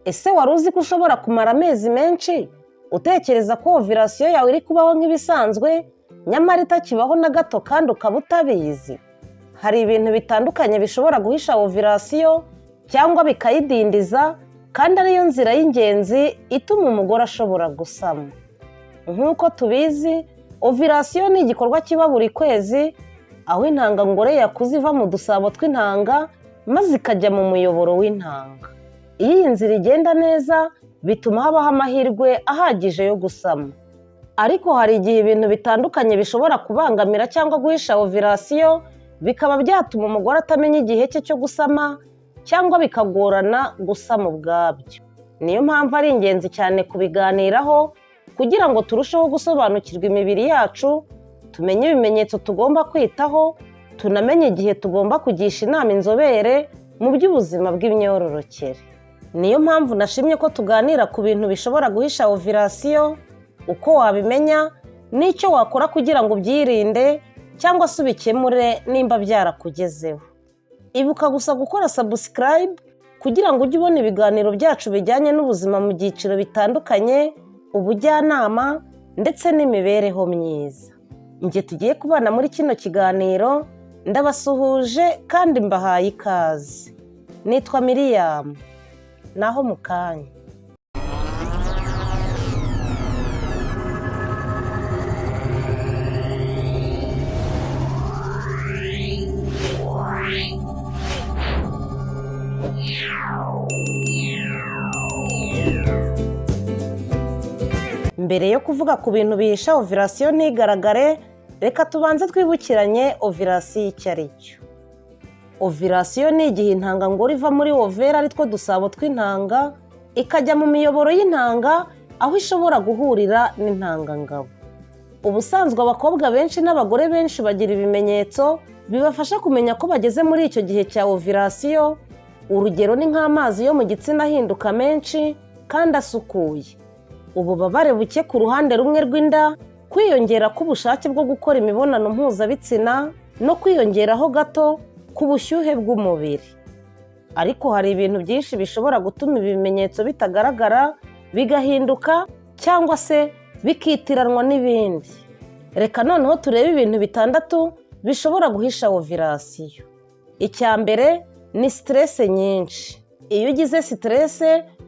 Ese wari uzi ko ushobora kumara amezi menshi utekereza ko ovirasiyo yawe iri kubaho nk'ibisanzwe nyamara itakibaho na gato kandi ukaba utabizi? Hari ibintu bitandukanye bishobora guhisha ovirasiyo cyangwa bikayidindiza kandi ariyo nzira y'ingenzi ituma umugore ashobora gusama. Nk'uko tubizi, ovirasiyo ni igikorwa kiba buri kwezi, aho intangangore yakuze iva mu dusabo tw'intanga maze ikajya mu muyoboro w'intanga. Iyo iyi nzira igenda neza bituma habaho amahirwe ahagije yo gusama. Ariko hari igihe ibintu bitandukanye bishobora kubangamira cyangwa guhisha ovirasiyo, bikaba byatuma umugore atamenya igihe cye cyo gusama cyangwa bikagorana gusama ubwabyo. Niyo mpamvu ari ingenzi cyane kubiganiraho kugira ngo turusheho gusobanukirwa imibiri yacu, tumenye ibimenyetso tugomba kwitaho, tunamenye igihe tugomba kugisha inama inzobere mu by'ubuzima bw'imyororokere. Niyo mpamvu nashimye ko tuganira ku bintu bishobora guhisha ovirasiyo, uko wabimenya n'icyo wakora kugira ngo ubyirinde cyangwa se ubikemure nimba byarakugezeho. Ibuka gusa gukora subscribe kugira ngo ujye ubona ibiganiro byacu bijyanye n'ubuzima mu byiciro bitandukanye, ubujyanama ndetse n'imibereho myiza. Njye tugiye kubana muri kino kiganiro, ndabasuhuje kandi mbahaye ikaze. Nitwa Miriam. Naho mu kanya. Mbere yo kuvuga ku bintu bihisha ovirasiyo ntigaragare, reka tubanze twibukiranye ovirasiyo icyo ari cyo. Ovirasiyo ni igihe intangangore iva muri overa ari two dusabo tw'intanga ikajya mu miyoboro y'intanga aho ishobora guhurira n'intangangabo. Ubusanzwe abakobwa benshi n'abagore benshi bagira ibimenyetso bibafasha kumenya ko bageze muri icyo gihe cya ovirasiyo. Urugero ni nk'amazi yo mu gitsina ahinduka menshi kandi asukuye, ububabare buke ku ruhande rumwe rw'inda, kwiyongera k'ubushake bwo gukora imibonano mpuzabitsina no kwiyongeraho gato ku bushyuhe bw'umubiri. Ariko hari ibintu byinshi bishobora gutuma ibimenyetso bitagaragara, bigahinduka cyangwa se bikitiranwa n'ibindi. Reka noneho turebe ibintu bitandatu bishobora guhisha ovirasiyo. Icya mbere ni stress nyinshi. Iyo ugize stress,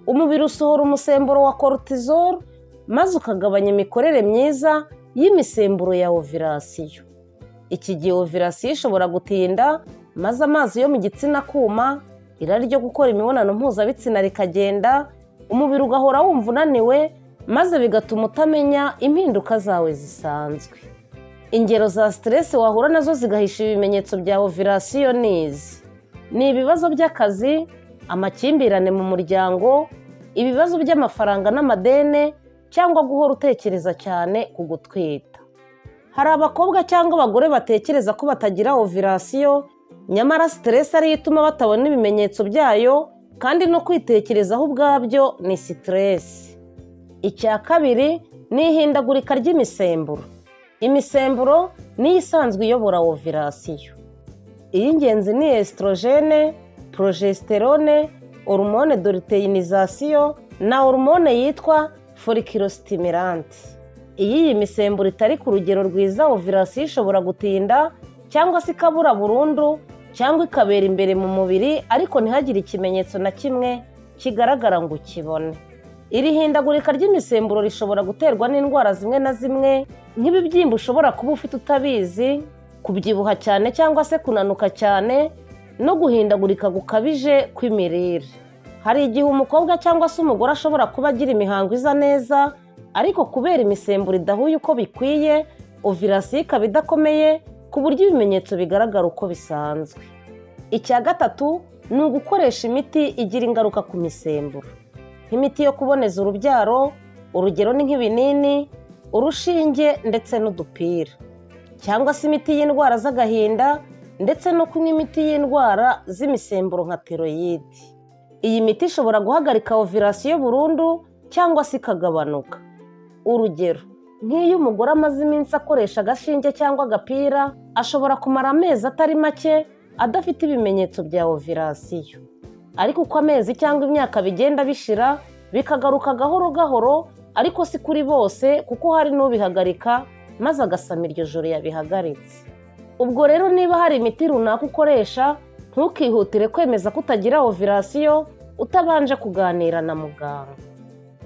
umubiri usohora umusemburo wa cortisol maze ukagabanya imikorere myiza y'imisemburo ya ovirasiyo. Iki gihe ovirasiyo ishobora gutinda maze amazi yo mu gitsina kuma, irari ryo gukora imibonano mpuzabitsina rikagenda, umubiri ugahora wumva unaniwe maze bigatuma utamenya impinduka zawe zisanzwe. Ingero za stress wahura nazo zigahisha ibimenyetso bya ovirasiyo ni izi: ni ibibazo by'akazi, amakimbirane mu muryango, ibibazo by'amafaranga n'amadene, cyangwa guhora utekereza cyane ku gutwita. Hari abakobwa cyangwa abagore batekereza ko batagira ovirasiyo, nyamara stress ariyo ituma batabona ibimenyetso byayo, kandi no kwitekerezaho ubwabyo ni stress. Icya kabiri ni ihindagurika ry'imisemburo. Imisemburo niyo isanzwe iyobora ovirasiyo. Iy'ingenzi ni estrogene, progesterone, hormone de luteinization na hormone yitwa folliculostimulant. Iyo iyi misemburo itari ku rugero rwiza, ovirasiyo ishobora gutinda cyangwa se ikabura burundu, cyangwa ikabera imbere mu mubiri ariko ntihagire ikimenyetso na kimwe kigaragara ngo ukibone. Iri hindagurika ry'imisemburo rishobora guterwa n'indwara zimwe na zimwe nk'ibibyimba ushobora kuba ufite utabizi, kubyibuha cyane cyangwa se kunanuka cyane, no guhindagurika gukabije kw'imirire. Hari igihe umukobwa cyangwa se umugore ashobora kuba agira imihango iza neza, ariko kubera imisemburo idahuye uko bikwiye, ovirasiyo ikaba idakomeye ku buryo ibimenyetso bigaragara uko bisanzwe. Icya gatatu ni ugukoresha imiti igira ingaruka ku misemburo. Nk'imiti yo kuboneza urubyaro, urugero ni nk'ibinini, urushinge ndetse n'udupira. Cyangwa se imiti y'indwara z'agahinda ndetse no kunywa imiti y'indwara z'imisemburo nka tiroyide. Iyi miti ishobora guhagarika ovirasiyo burundu cyangwa se ikagabanuka. Urugero, nk'iyo umugore amaze iminsi akoresha agashinge cyangwa agapira, ashobora kumara amezi atari make adafite ibimenyetso bya ovirasiyo. ariko uko amezi cyangwa imyaka bigenda bishira bikagaruka gahoro gahoro, ariko si kuri bose kuko hari n'ubihagarika maze agasama iryo joro yabihagaritse. Ubwo rero niba hari imiti runaka ukoresha, ntukihutire kwemeza ko utagira ovirasiyo utabanje kuganira na muganga.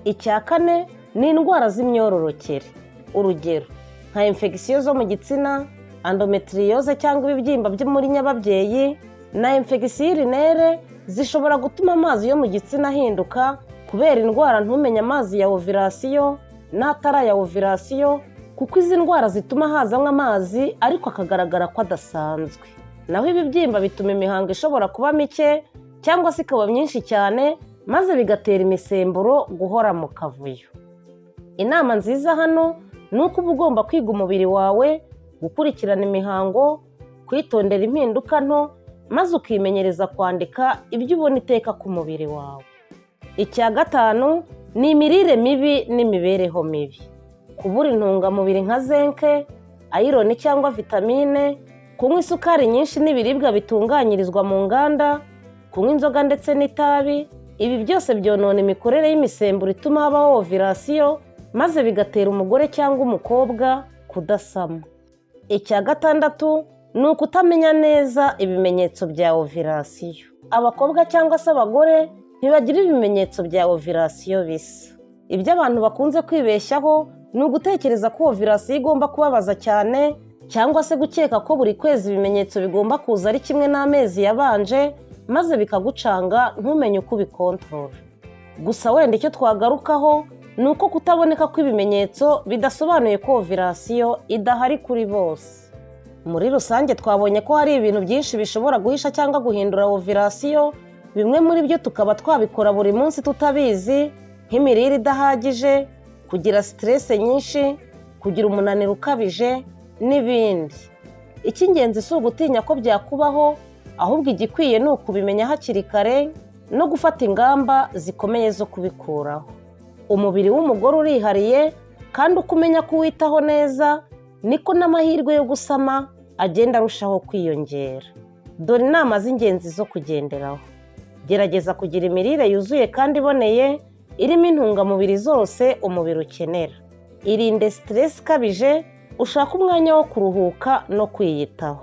Icya kane ni indwara z'imyororokere, urugero nka infegisiyo zo mu gitsina, endometriose cyangwa ibibyimba byo muri nyababyeyi na infegisiyo urinere zishobora gutuma amazi yo mu gitsina ahinduka kubera indwara ntumenye amazi ya ovirasiyo n'atari aya ovirasiyo, kuko izi ndwara zituma hazamo amazi ariko akagaragara ko adasanzwe. Naho ibibyimba bituma imihango ishobora kuba mike cyangwa se ikaba myinshi cyane, maze bigatera imisemburo guhora mu kavuyo. Inama nziza hano ni uko uba ugomba kwiga umubiri wawe, gukurikirana imihango, kwitondera impinduka nto, maze ukimenyereza kwandika ibyo ubona iteka ku mubiri wawe. Icya gatanu ni imirire mibi n'imibereho mibi. Kubura intungamubiri nka zinke, ayironi cyangwa vitamine, kunywa isukari nyinshi n'ibiribwa bitunganyirizwa mu nganda, kunywa inzoga ndetse n'itabi, ibi byose byonona imikorere y'imisemburo ituma habaho ovirasiyo, maze bigatera umugore cyangwa umukobwa kudasama. Icya gatandatu ni ukutamenya neza ibimenyetso bya ovirasiyo. Abakobwa cyangwa se abagore ntibagira ibimenyetso bya ovirasiyo bisa. Ibyo abantu bakunze kwibeshyaho ni ugutekereza ko ovirasiyo igomba kubabaza cyane, cyangwa se gukeka ko buri kwezi ibimenyetso bigomba kuza ari kimwe n'amezi yabanje, maze bikagucanga ntumenye uko ubikontorora. Gusa wenda icyo twagarukaho ni uko kutaboneka kw'ibimenyetso bidasobanuye ko ovirasiyo idahari kuri bose. Muri rusange twabonye ko hari ibintu byinshi bishobora guhisha cyangwa guhindura ovirasiyo, bimwe muri byo tukaba twabikora buri munsi tutabizi, nk'imirire idahagije, kugira siterese nyinshi, kugira umunaniro ukabije n'ibindi. Icy'ingenzi si ugutinya ko byakubaho, ahubwo igikwiye ni ukubimenya hakiri kare no gufata ingamba zikomeye zo kubikuraho. Umubiri w'umugore urihariye, kandi uko umenya kuwitaho neza niko n'amahirwe yo gusama agenda arushaho kwiyongera. Dore inama z'ingenzi zo kugenderaho. Gerageza kugira imirire yuzuye kandi iboneye, irimo intungamubiri zose umubiri ukenera. Irinde siteresi ikabije, ushaka umwanya wo kuruhuka no kwiyitaho.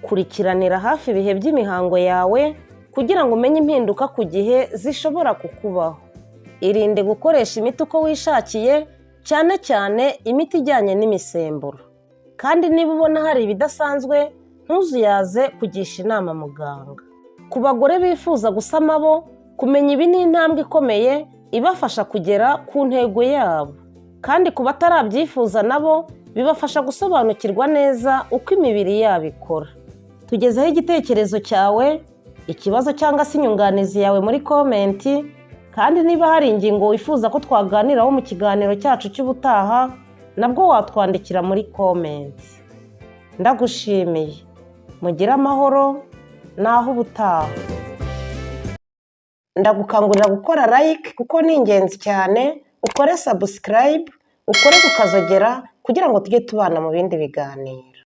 Kurikiranira hafi ibihe by'imihango yawe kugira ngo umenye impinduka ku gihe zishobora kukubaho. Irinde gukoresha imiti uko wishakiye, cyane cyane imiti ijyanye n'imisemburo. Kandi niba ubona hari ibidasanzwe, ntuzuyaze kugisha inama muganga. Ku bagore bifuza gusama bo, kumenya ibi ni intambwe ikomeye ibafasha kugera ku ntego yabo. Kandi ku batarabyifuza nabo, bibafasha gusobanukirwa neza uko imibiri yabo ikora. Tugezeho igitekerezo cyawe, ikibazo cyangwa se inyunganizi yawe muri komenti, kandi niba hari ingingo wifuza ko twaganiraho mu kiganiro cyacu cy'ubutaha, nabwo watwandikira muri komenti. Ndagushimiye. Mugire amahoro, naho ubutaha. Ndagukangurira gukora like kuko ni ingenzi cyane, ukore subscribe, ukore kukazogera kugira ngo tujye tubana mu bindi biganiro.